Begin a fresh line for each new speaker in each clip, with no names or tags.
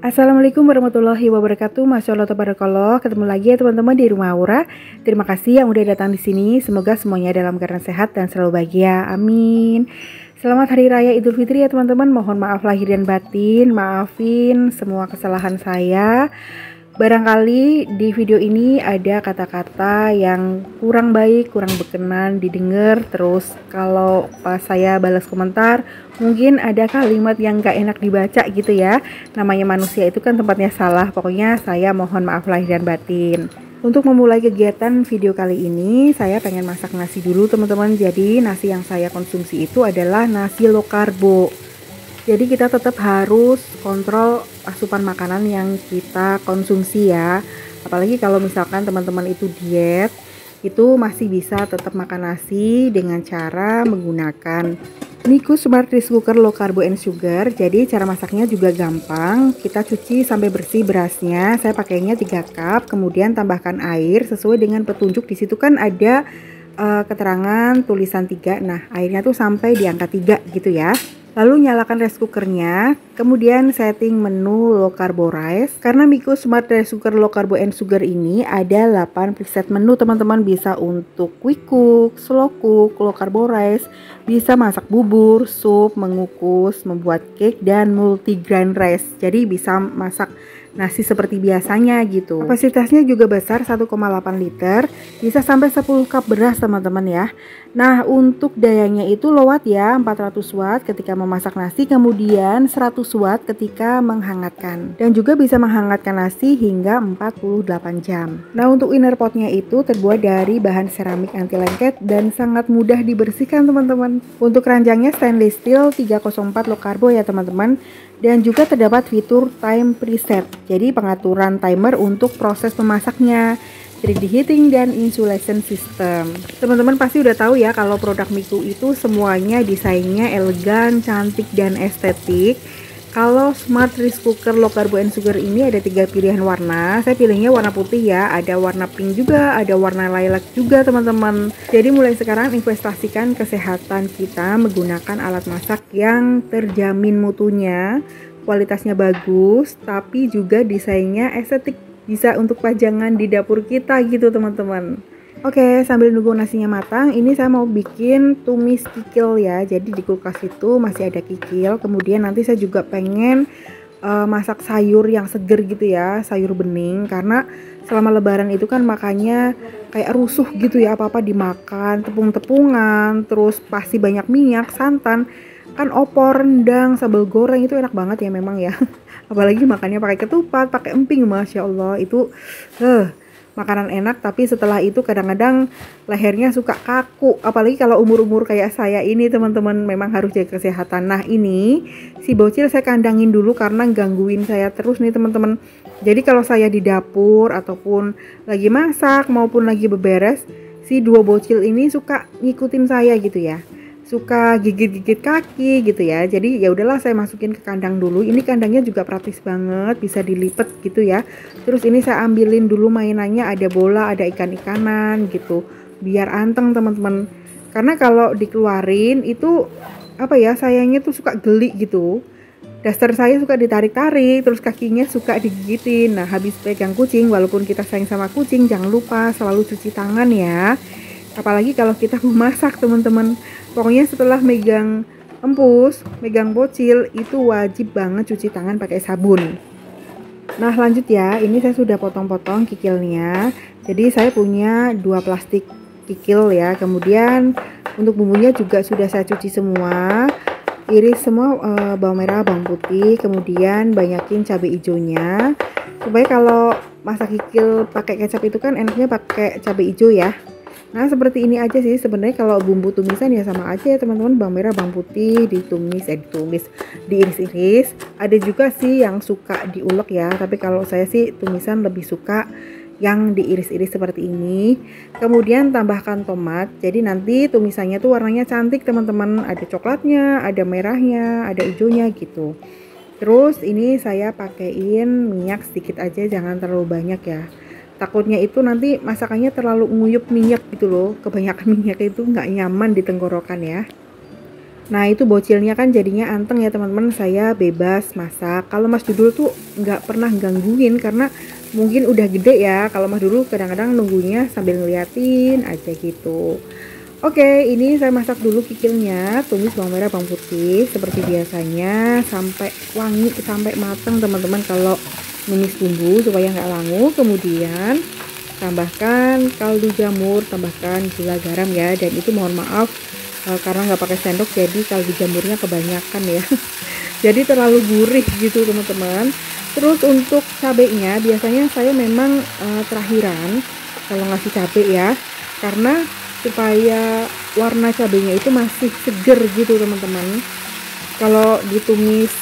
Assalamualaikum warahmatullahi wabarakatuh. Masya Allah tabarakallah. Ketemu lagi ya teman-teman di rumah Aura. Terima kasih yang udah datang di sini. Semoga semuanya dalam keadaan sehat dan selalu bahagia. Amin. Selamat Hari Raya Idul Fitri ya teman-teman. Mohon maaf lahir dan batin. Maafin semua kesalahan saya. Barangkali di video ini ada kata-kata yang kurang baik, kurang berkenan didengar. Terus kalau pas saya balas komentar, mungkin ada kalimat yang gak enak dibaca gitu ya. Namanya manusia itu kan tempatnya salah. Pokoknya saya mohon maaf lahir dan batin. Untuk memulai kegiatan video kali ini, saya pengen masak nasi dulu teman-teman. Jadi nasi yang saya konsumsi itu adalah nasi low karbo. Jadi kita tetap harus kontrol asupan makanan yang kita konsumsi ya. Apalagi kalau misalkan teman-teman itu diet, itu masih bisa tetap makan nasi dengan cara menggunakan Miko Smart Rice Cooker Low Carbo and Sugar. Jadi cara masaknya juga gampang. Kita cuci sampai bersih berasnya. Saya pakainya 3 cup, kemudian tambahkan air sesuai dengan petunjuk. Di situ kan ada keterangan tulisan 3. Nah, airnya tuh sampai di angka 3 gitu ya. Lalu nyalakan rice cookernya, kemudian setting menu low carbo rice. Karena Miko Smart Rice Cooker Low Carbo and Sugar ini ada 8 preset menu teman-teman. Bisa untuk quick cook, slow cook, low carbo rice, bisa masak bubur, sup, mengukus, membuat cake, dan multigrain rice. Jadi bisa masak nasi seperti biasanya gitu. Kapasitasnya juga besar, 1,8 liter, bisa sampai 10 cup beras teman-teman ya. Nah, untuk dayanya itu low watt ya, 400 watt ketika memasak nasi, kemudian 100 watt ketika menghangatkan. Dan juga bisa menghangatkan nasi hingga 48 jam. Nah, untuk inner potnya itu terbuat dari bahan seramik anti lengket dan sangat mudah dibersihkan teman-teman. Untuk keranjangnya stainless steel 304 low carbo ya teman-teman. Dan juga terdapat fitur time preset, jadi pengaturan timer untuk proses memasaknya, 3D heating dan insulation system. Teman-teman pasti udah tahu ya kalau produk Miko itu semuanya desainnya elegan, cantik dan estetik. Kalau Smart Rice Cooker Low Carbo and Sugar ini ada 3 pilihan warna. Saya pilihnya warna putih ya, ada warna pink juga, ada warna lilac juga teman-teman. Jadi mulai sekarang investasikan kesehatan kita menggunakan alat masak yang terjamin mutunya, kualitasnya bagus, tapi juga desainnya estetik, bisa untuk pajangan di dapur kita gitu teman-teman. Oke, sambil nunggu nasinya matang, ini saya mau bikin tumis kikil ya. Jadi di kulkas itu masih ada kikil. Kemudian nanti saya juga pengen masak sayur yang seger gitu ya, sayur bening. Karena selama lebaran itu kan makannya kayak rusuh gitu ya, apa-apa dimakan, tepung-tepungan, terus pasti banyak minyak, santan. Kan opor, rendang, sambal goreng itu enak banget ya memang ya. Apalagi makannya pakai ketupat, pakai emping, Masya Allah, itu makanan enak. Tapi setelah itu kadang-kadang lehernya suka kaku, apalagi kalau umur-umur kayak saya ini teman-teman, memang harus jaga kesehatan. Nah, ini si bocil saya kandangin dulu karena gangguin saya terus nih teman-teman. Jadi kalau saya di dapur ataupun lagi masak maupun lagi beberes, si 2 bocil ini suka ngikutin saya gitu ya, suka gigit-gigit kaki gitu ya. Jadi ya udahlah saya masukin ke kandang dulu. Ini kandangnya juga praktis banget, bisa dilipet gitu ya. Terus ini saya ambilin dulu mainannya, ada bola, ada ikan-ikanan gitu, biar anteng teman-teman. Karena kalau dikeluarin itu apa ya, sayangnya tuh suka geli gitu. Daster saya suka ditarik-tarik, terus kakinya suka digigitin. Nah, habis pegang kucing, walaupun kita sayang sama kucing, jangan lupa selalu cuci tangan ya. Apalagi kalau kita mau masak teman-teman. Pokoknya setelah megang empus, megang bocil, itu wajib banget cuci tangan pakai sabun. Nah, lanjut ya, ini saya sudah potong-potong kikilnya. Jadi saya punya 2 plastik kikil ya. Kemudian untuk bumbunya juga sudah saya cuci semua. Iris semua bawang merah, bawang putih, kemudian banyakin cabai hijaunya. Supaya kalau masak kikil pakai kecap itu kan enaknya pakai cabai hijau ya. Nah, seperti ini aja sih sebenarnya. Kalau bumbu tumisan ya sama aja ya teman-teman, bawang merah, bawang putih diiris-iris. Ada juga sih yang suka diulek ya, tapi kalau saya sih tumisan lebih suka yang diiris-iris seperti ini. Kemudian tambahkan tomat. Jadi nanti tumisannya tuh warnanya cantik teman-teman, ada coklatnya, ada merahnya, ada hijaunya gitu. Terus ini saya pakein minyak sedikit aja, jangan terlalu banyak ya. Takutnya itu nanti masakannya terlalu nguyup minyak gitu loh. Kebanyakan minyak itu nggak nyaman di tenggorokan ya. Nah itu bocilnya kan jadinya anteng ya teman-teman, saya bebas masak. Kalau Mas Dudul tuh nggak pernah gangguin karena mungkin udah gede ya. Kalau Mas Dudul kadang-kadang nunggunya sambil ngeliatin aja gitu. Oke, ini saya masak dulu kikilnya, tumis bawang merah, bawang putih seperti biasanya sampai wangi, sampai matang teman-teman kalau numis bumbu supaya nggak langu. Kemudian tambahkan kaldu jamur, tambahkan gula garam ya, dan itu mohon maaf karena nggak pakai sendok jadi kaldu jamurnya kebanyakan ya. Jadi terlalu gurih gitu teman-teman. Terus untuk cabenya biasanya saya memang terakhiran kalau ngasih cabe ya, karena supaya warna cabenya itu masih seger gitu teman-teman. Kalau ditumis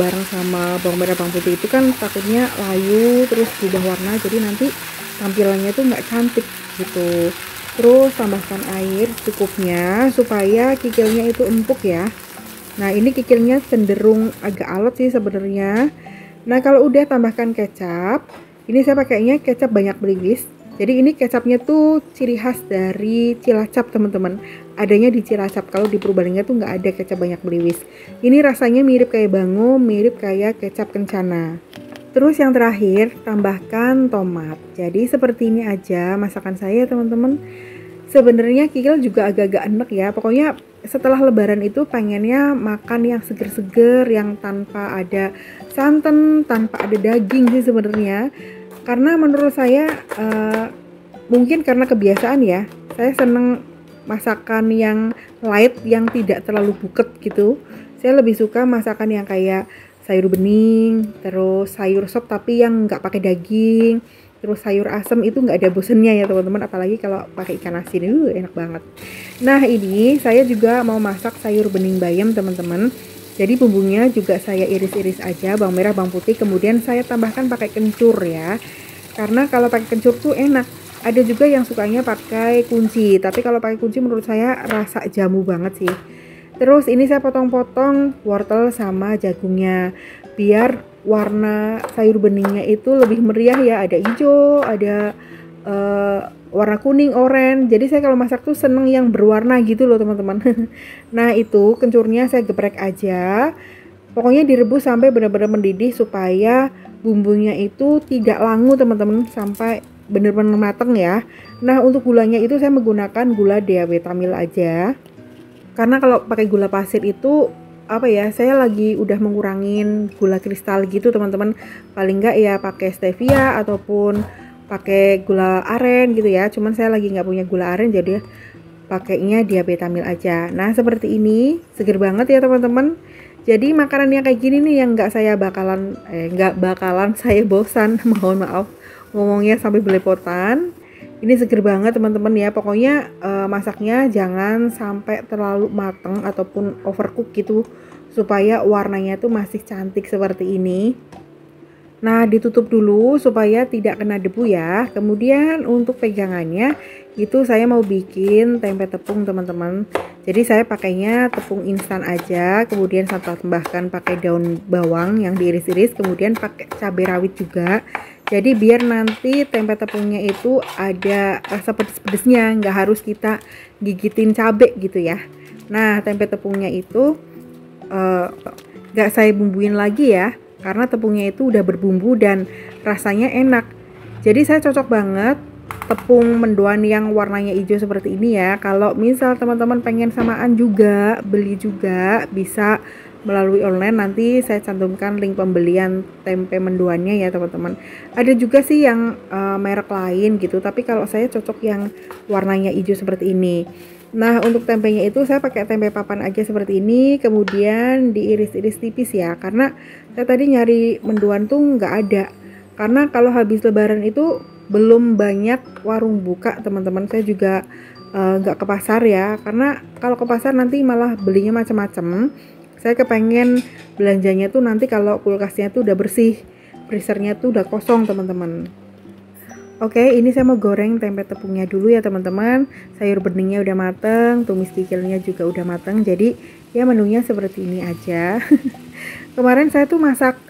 bareng sama bawang merah bawang putih itu kan takutnya layu terus berubah warna, jadi nanti tampilannya tuh nggak cantik gitu. Terus tambahkan air secukupnya supaya kikilnya itu empuk ya. Nah ini kikilnya cenderung agak alot sih sebenarnya. Nah kalau udah tambahkan kecap. Ini saya pakainya kecap banyak beliwis. Jadi ini kecapnya tuh ciri khas dari Cilacap teman-teman. Adanya di Cilacap, kalau di Purbalingga tuh nggak ada kecap banyak beliwis. Ini rasanya mirip kayak bango, mirip kayak kecap kencana. Terus yang terakhir tambahkan tomat. Jadi seperti ini aja masakan saya teman-teman. Sebenarnya kikil juga agak-agak enak ya. Pokoknya setelah lebaran itu pengennya makan yang seger-seger, yang tanpa ada santan, tanpa ada daging sih sebenarnya. Karena menurut saya mungkin karena kebiasaan ya, saya seneng masakan yang light, yang tidak terlalu buket gitu. Saya lebih suka masakan yang kayak sayur bening, terus sayur sop tapi yang nggak pakai daging, terus sayur asem itu nggak ada bosennya ya teman-teman, apalagi kalau pakai ikan asin itu enak banget. Nah ini saya juga mau masak sayur bening bayam teman-teman. Jadi bumbunya juga saya iris-iris aja, bawang merah, bawang putih, kemudian saya tambahkan pakai kencur ya. Karena kalau pakai kencur tuh enak. Ada juga yang sukanya pakai kunci, tapi kalau pakai kunci menurut saya rasa jamu banget sih. Terus ini saya potong-potong wortel sama jagungnya biar warna sayur beningnya itu lebih meriah ya, ada hijau, ada warna kuning, oranye. Jadi saya kalau masak tuh seneng yang berwarna gitu loh teman-teman. Nah itu kencurnya saya geprek aja. Pokoknya direbus sampai benar-benar mendidih supaya bumbunya itu tidak langu teman-teman, sampai benar-benar mateng ya. Nah untuk gulanya itu saya menggunakan gula DAW Tamil aja. Karena kalau pakai gula pasir itu apa ya, saya lagi udah mengurangin gula kristal gitu teman-teman. Paling enggak ya pakai stevia ataupun pakai gula aren gitu ya. Cuman saya lagi nggak punya gula aren jadi pakainya DAW Tamil aja. Nah seperti ini seger banget ya teman-teman. Jadi makanan yang kayak gini nih yang nggak bakalan saya bosan. Mohon maaf ngomongnya sampai belepotan. Ini seger banget teman-teman ya. Pokoknya masaknya jangan sampai terlalu mateng ataupun overcook gitu, supaya warnanya tuh masih cantik seperti ini. Nah ditutup dulu supaya tidak kena debu ya. Kemudian untuk pegangannya itu saya mau bikin tempe tepung teman-teman. Jadi saya pakainya tepung instan aja. Kemudian saya tambahkan pakai daun bawang yang diiris-iris. Kemudian pakai cabai rawit juga. Jadi biar nanti tempe tepungnya itu ada rasa pedes-pedesnya, nggak harus kita gigitin cabai gitu ya. Nah tempe tepungnya itu nggak saya bumbuin lagi ya, karena tepungnya itu udah berbumbu dan rasanya enak. Jadi saya cocok banget tepung mendoan yang warnanya hijau seperti ini ya. Kalau misal teman-teman pengen samaan juga, beli juga bisa melalui online, nanti saya cantumkan link pembelian tempe mendoannya ya teman-teman. Ada juga sih yang merek lain gitu, tapi kalau saya cocok yang warnanya hijau seperti ini. Nah untuk tempenya itu saya pakai tempe papan aja seperti ini, kemudian diiris-iris tipis ya, karena saya tadi nyari mendoan tuh nggak ada. Karena kalau habis lebaran itu belum banyak warung buka teman-teman. Saya juga nggak ke pasar ya, karena kalau ke pasar nanti malah belinya macam-macam. Saya kepengen belanjanya tuh nanti kalau kulkasnya tuh udah bersih, freezernya tuh udah kosong teman-teman. Oke, ini saya mau goreng tempe tepungnya dulu ya teman-teman. Sayur beningnya udah mateng, tumis kikilnya juga udah mateng. Jadi ya menunya seperti ini aja. Kemarin saya tuh masak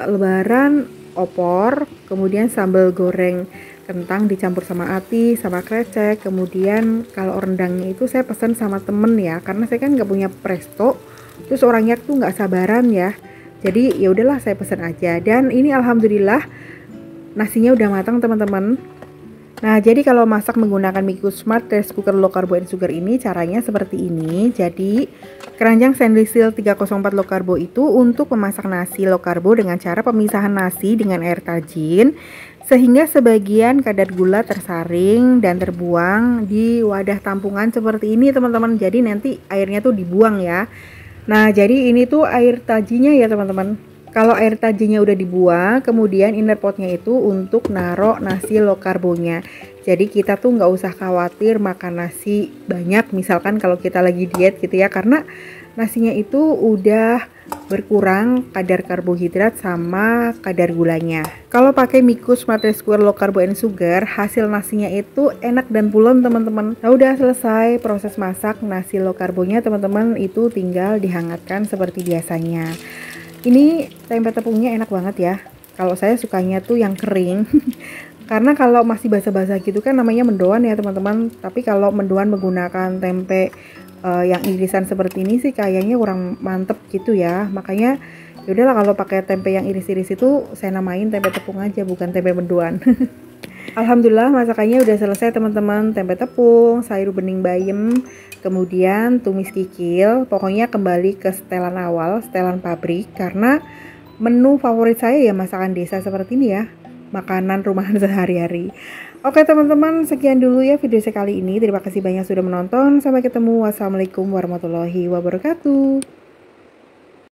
lebaran opor, kemudian sambal goreng kentang dicampur sama ati, sama krecek. Kemudian kalau rendangnya itu saya pesan sama temen ya, karena saya kan nggak punya presto. Terus orangnya tuh nggak sabaran ya. Jadi ya udahlah saya pesan aja. Dan ini alhamdulillah nasinya udah matang teman-teman. Nah, jadi kalau masak menggunakan Miku Smart Rice Cooker Low Carbo and Sugar ini caranya seperti ini. Jadi, keranjang stainless steel 304 low carbo itu untuk memasak nasi low carbo dengan cara pemisahan nasi dengan air tajin sehingga sebagian kadar gula tersaring dan terbuang di wadah tampungan seperti ini, teman-teman. Jadi nanti airnya tuh dibuang ya. Nah, jadi ini tuh air tajinya ya, teman-teman. Kalau air tajinya udah dibuang, kemudian inner potnya itu untuk naruh nasi low karbonya. Jadi kita tuh nggak usah khawatir makan nasi banyak, misalkan kalau kita lagi diet gitu ya, karena nasinya itu udah berkurang kadar karbohidrat sama kadar gulanya. Kalau pakai Miku Smart Rice Cooker Low Carbo and Sugar, hasil nasinya itu enak dan pulen teman-teman. Nah, udah selesai proses masak nasi low karbonya teman-teman, itu tinggal dihangatkan seperti biasanya. Ini tempe tepungnya enak banget ya. Kalau saya sukanya tuh yang kering. Karena kalau masih basah-basah gitu kan namanya mendoan ya teman-teman. Tapi kalau mendoan menggunakan tempe yang irisan seperti ini sih kayaknya kurang mantep gitu ya. Makanya yaudahlah kalau pakai tempe yang iris-iris itu saya namain tempe tepung aja, bukan tempe mendoan. Alhamdulillah masakannya udah selesai teman-teman. Tempe tepung, sayur bening bayam, kemudian tumis kikil. Pokoknya kembali ke setelan awal, setelan pabrik. Karena menu favorit saya ya masakan desa seperti ini ya, makanan rumahan sehari-hari. Oke teman-teman, sekian dulu ya video saya kali ini. Terima kasih banyak sudah menonton. Sampai ketemu. Wassalamualaikum warahmatullahi wabarakatuh.